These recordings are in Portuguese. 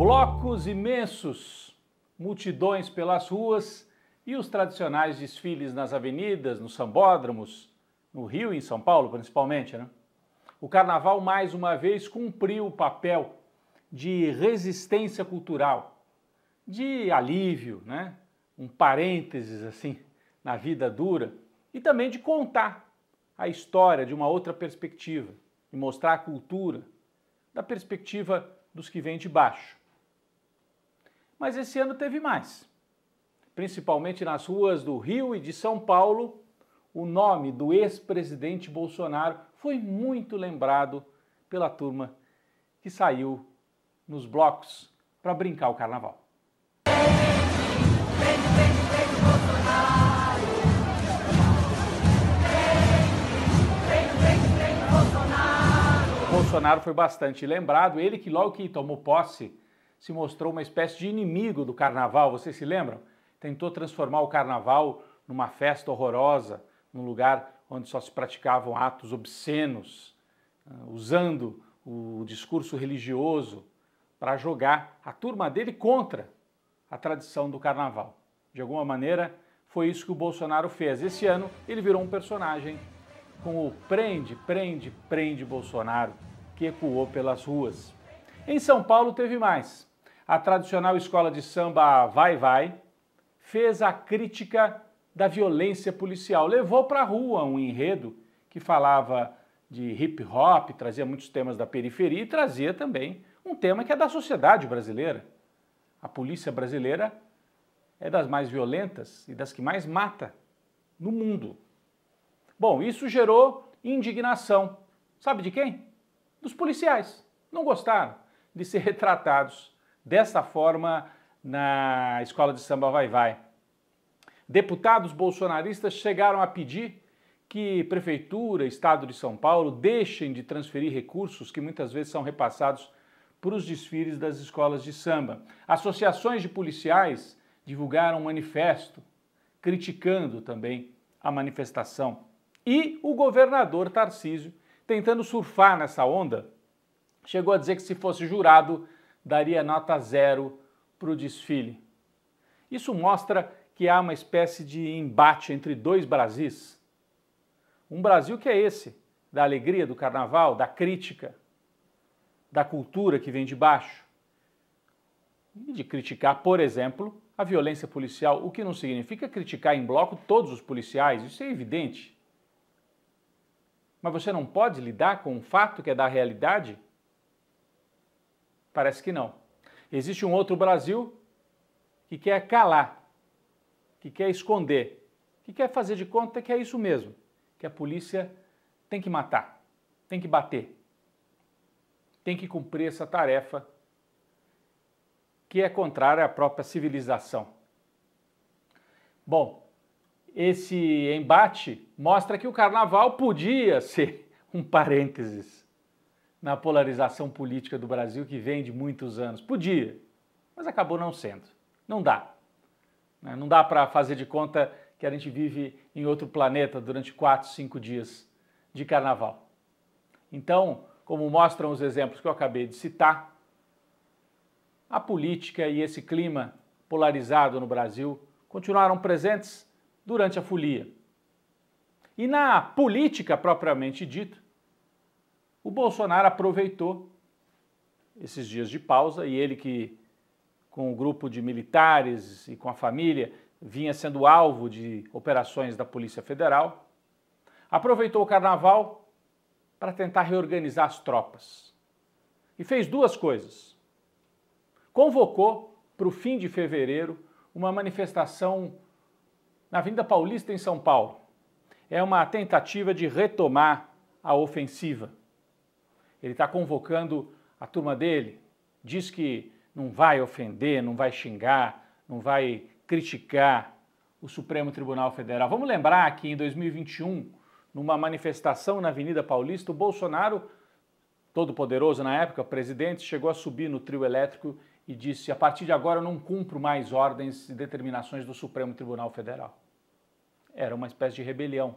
Blocos imensos, multidões pelas ruas e os tradicionais desfiles nas avenidas, nos sambódromos, no Rio e em São Paulo principalmente, né? O carnaval mais uma vez cumpriu o papel de resistência cultural, de alívio, né? Um parênteses assim na vida dura e também de contar a história de uma outra perspectiva, de mostrar a cultura da perspectiva dos que vêm de baixo. Mas esse ano teve mais. Principalmente nas ruas do Rio e de São Paulo, o nome do ex-presidente Bolsonaro foi muito lembrado pela turma que saiu nos blocos para brincar o carnaval. Bolsonaro foi bastante lembrado, ele que logo que tomou posse se mostrou uma espécie de inimigo do carnaval, vocês se lembram? Tentou transformar o carnaval numa festa horrorosa, num lugar onde só se praticavam atos obscenos, usando o discurso religioso para jogar a turma dele contra a tradição do carnaval. De alguma maneira, foi isso que o Bolsonaro fez. Esse ano, ele virou um personagem com o prende, prende, prende Bolsonaro, que ecoou pelas ruas. Em São Paulo teve mais. A tradicional escola de samba Vai Vai fez a crítica da violência policial. Levou para a rua um enredo que falava de hip hop, trazia muitos temas da periferia e trazia também um tema que é da sociedade brasileira. A polícia brasileira é das mais violentas e das que mais mata no mundo. Bom, isso gerou indignação. Sabe de quem? Dos policiais. Não gostaram de ser retratados dessa forma na escola de samba Vai Vai. Deputados bolsonaristas chegaram a pedir que Prefeitura, Estado de São Paulo deixem de transferir recursos que muitas vezes são repassados para os desfiles das escolas de samba. Associações de policiais divulgaram um manifesto criticando também a manifestação. E o governador Tarcísio, tentando surfar nessa onda, chegou a dizer que se fosse jurado, daria nota 0 para o desfile. Isso mostra que há uma espécie de embate entre dois Brasis. Um Brasil que é esse, da alegria do carnaval, da crítica, da cultura que vem de baixo. E de criticar, por exemplo, a violência policial, o que não significa criticar em bloco todos os policiais, isso é evidente. Mas você não pode lidar com um fato que é da realidade? Parece que não. Existe um outro Brasil que quer calar, que quer esconder, que quer fazer de conta que é isso mesmo, que a polícia tem que matar, tem que bater, tem que cumprir essa tarefa que é contrária à própria civilização. Bom, esse embate mostra que o carnaval podia ser um parênteses na polarização política do Brasil que vem de muitos anos. Podia, mas acabou não sendo. Não dá. Não dá para fazer de conta que a gente vive em outro planeta durante 4, 5 dias de carnaval. Então, como mostram os exemplos que eu acabei de citar, a política e esse clima polarizado no Brasil continuaram presentes durante a folia. E na política propriamente dita, o Bolsonaro aproveitou esses dias de pausa e ele que, com o grupo de militares e com a família, vinha sendo alvo de operações da Polícia Federal, aproveitou o carnaval para tentar reorganizar as tropas. E fez duas coisas. Convocou para o fim de fevereiro uma manifestação na Avenida Paulista, em São Paulo. É uma tentativa de retomar a ofensiva. Ele está convocando a turma dele, diz que não vai ofender, não vai xingar, não vai criticar o Supremo Tribunal Federal. Vamos lembrar que em 2021, numa manifestação na Avenida Paulista, o Bolsonaro, todo poderoso na época, presidente, chegou a subir no trio elétrico e disse: a partir de agora eu não cumpro mais ordens e determinações do Supremo Tribunal Federal. Era uma espécie de rebelião.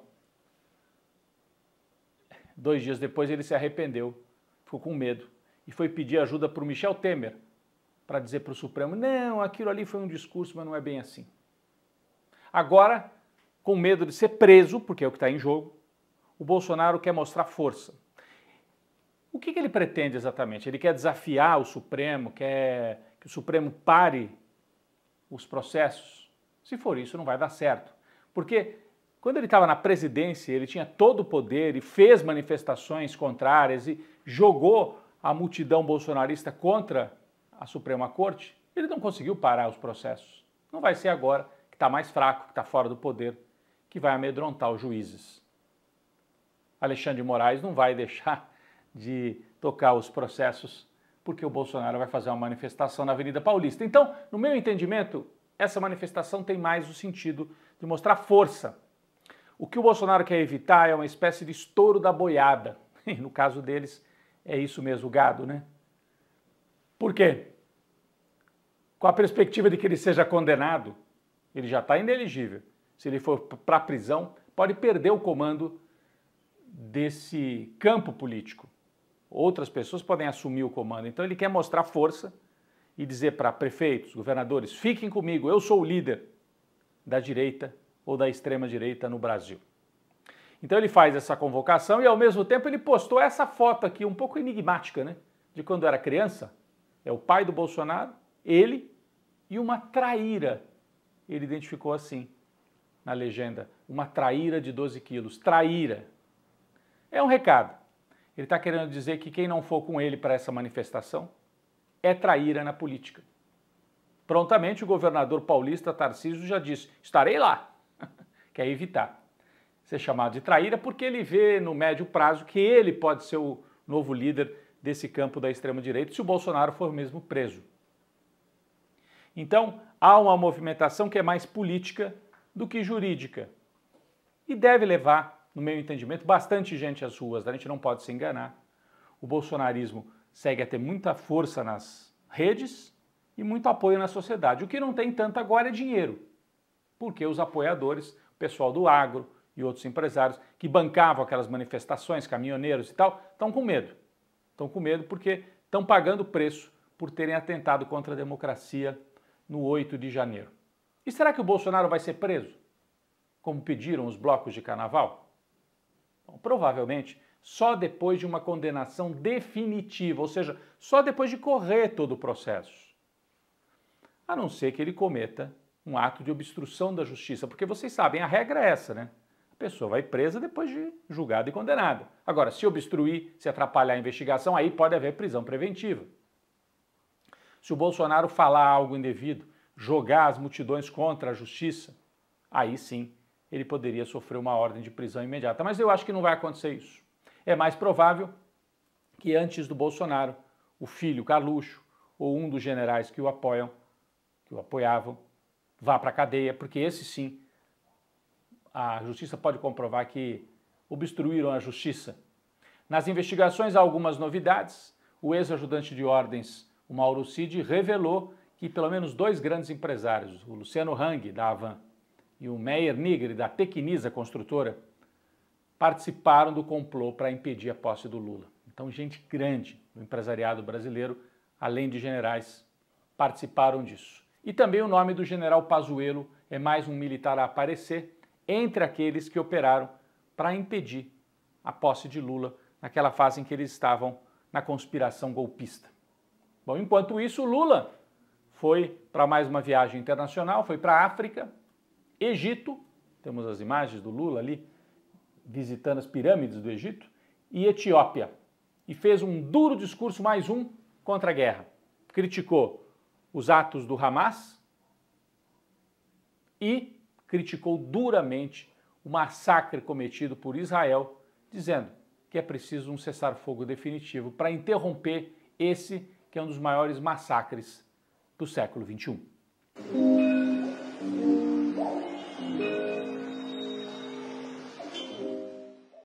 2 dias depois ele se arrependeu, ficou com medo e foi pedir ajuda para o Michel Temer, para dizer para o Supremo, não, aquilo ali foi um discurso, mas não é bem assim. Agora, com medo de ser preso, porque é o que está em jogo, o Bolsonaro quer mostrar força. O que ele pretende exatamente? Ele quer desafiar o Supremo, quer que o Supremo pare os processos? Se for isso, não vai dar certo. Porque quando ele estava na presidência, ele tinha todo o poder e fez manifestações contrárias e jogou a multidão bolsonarista contra a Suprema Corte, ele não conseguiu parar os processos. Não vai ser agora, que está mais fraco, que está fora do poder, que vai amedrontar os juízes. Alexandre de Moraes não vai deixar de tocar os processos porque o Bolsonaro vai fazer uma manifestação na Avenida Paulista. Então, no meu entendimento, essa manifestação tem mais o sentido de mostrar força. O que o Bolsonaro quer evitar é uma espécie de estouro da boiada. E no caso deles, é isso mesmo, o gado, né? Por quê? Com a perspectiva de que ele seja condenado, ele já está inelegível. Se ele for para a prisão, pode perder o comando desse campo político. Outras pessoas podem assumir o comando. Então ele quer mostrar força e dizer para prefeitos, governadores, fiquem comigo, eu sou o líder da direita ou da extrema-direita no Brasil. Então ele faz essa convocação e ao mesmo tempo ele postou essa foto aqui, um pouco enigmática, né? De quando era criança. É o pai do Bolsonaro, ele e uma traíra. Ele identificou assim na legenda, uma traíra de 12 quilos. Traíra. É um recado. Ele está querendo dizer que quem não for com ele para essa manifestação é traíra na política. Prontamente o governador paulista Tarcísio já disse, estarei lá. Quer evitar ser chamado de traíra porque ele vê no médio prazo que ele pode ser o novo líder desse campo da extrema-direita se o Bolsonaro for mesmo preso. Então, há uma movimentação que é mais política do que jurídica e deve levar, no meu entendimento, bastante gente às ruas. A gente não pode se enganar. O bolsonarismo segue a ter muita força nas redes e muito apoio na sociedade. O que não tem tanto agora é dinheiro, porque os apoiadores, o pessoal do agro e outros empresários que bancavam aquelas manifestações, caminhoneiros e tal, estão com medo. Estão com medo porque estão pagando preço por terem atentado contra a democracia no 8 de janeiro. E será que o Bolsonaro vai ser preso, como pediram os blocos de carnaval? Bom, provavelmente só depois de uma condenação definitiva, ou seja, só depois de correr todo o processo. A não ser que ele cometa um ato de obstrução da justiça, porque vocês sabem, a regra é essa, né? A pessoa vai presa depois de julgada e condenada. Agora, se obstruir, se atrapalhar a investigação, aí pode haver prisão preventiva. Se o Bolsonaro falar algo indevido, jogar as multidões contra a justiça, aí sim ele poderia sofrer uma ordem de prisão imediata. Mas eu acho que não vai acontecer isso. É mais provável que antes do Bolsonaro, o filho Carluxo ou um dos generais que o apoiam, que o apoiavam, vá para a cadeia, porque esse sim, a justiça pode comprovar que obstruíram a justiça. Nas investigações há algumas novidades. O ex-ajudante de ordens, o Mauro Cid, revelou que pelo menos 2 grandes empresários, o Luciano Hang, da Havan, e o Meyer Nigri, da Tecnisa Construtora, participaram do complô para impedir a posse do Lula. Então, gente grande do empresariado brasileiro, além de generais, participaram disso. E também o nome do general Pazuello é mais um militar a aparecer entre aqueles que operaram para impedir a posse de Lula naquela fase em que eles estavam na conspiração golpista. Bom, enquanto isso, Lula foi para mais uma viagem internacional, foi para a África, Egito, temos as imagens do Lula ali, visitando as pirâmides do Egito, e Etiópia. E fez um duro discurso, mais um, contra a guerra. Criticou os atos do Hamas e criticou duramente o massacre cometido por Israel, dizendo que é preciso um cessar-fogo definitivo para interromper esse que é um dos maiores massacres do século XXI.